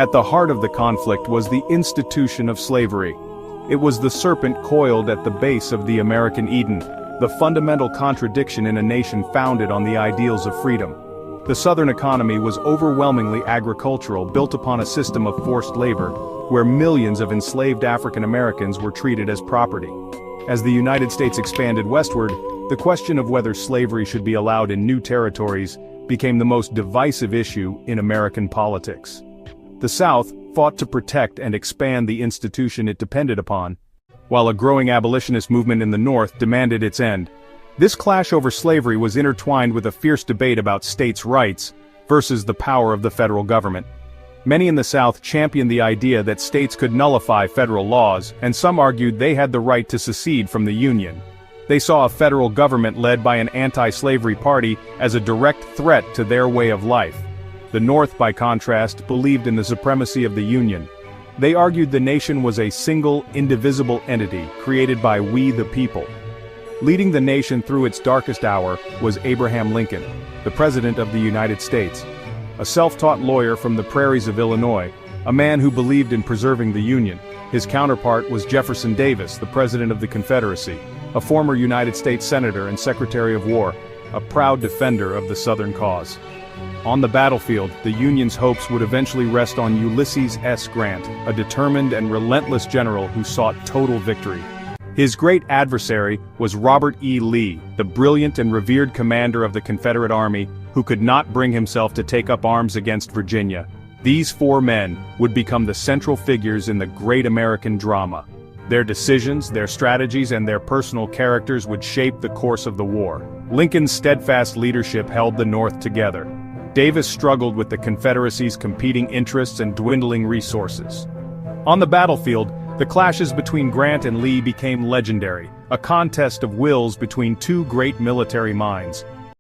At the heart of the conflict was the institution of slavery. It was the serpent coiled at the base of the American Eden, the fundamental contradiction in a nation founded on the ideals of freedom. The Southern economy was overwhelmingly agricultural, built upon a system of forced labor, where millions of enslaved African Americans were treated as property. As the United States expanded westward, the question of whether slavery should be allowed in new territories became the most divisive issue in American politics. The South fought to protect and expand the institution it depended upon, while a growing abolitionist movement in the North demanded its end. This clash over slavery was intertwined with a fierce debate about states' rights versus the power of the federal government. Many in the South championed the idea that states could nullify federal laws, and some argued they had the right to secede from the Union. They saw a federal government led by an anti-slavery party as a direct threat to their way of life. The North, by contrast, believed in the supremacy of the Union. They argued the nation was a single, indivisible entity created by we the people. Leading the nation through its darkest hour was Abraham Lincoln, the President of the United States. A self-taught lawyer from the prairies of Illinois, a man who believed in preserving the Union. His counterpart was Jefferson Davis, the President of the Confederacy, a former United States Senator and Secretary of War, a proud defender of the Southern cause. On the battlefield, the Union's hopes would eventually rest on Ulysses S. Grant, a determined and relentless general who sought total victory. His great adversary was Robert E. Lee, the brilliant and revered commander of the Confederate Army, who could not bring himself to take up arms against Virginia. These four men would become the central figures in the great American drama. Their decisions, their strategies, and their personal characters would shape the course of the war. Lincoln's steadfast leadership held the North together. Davis struggled with the Confederacy's competing interests and dwindling resources. On the battlefield, the clashes between Grant and Lee became legendary, a contest of wills between two great military minds.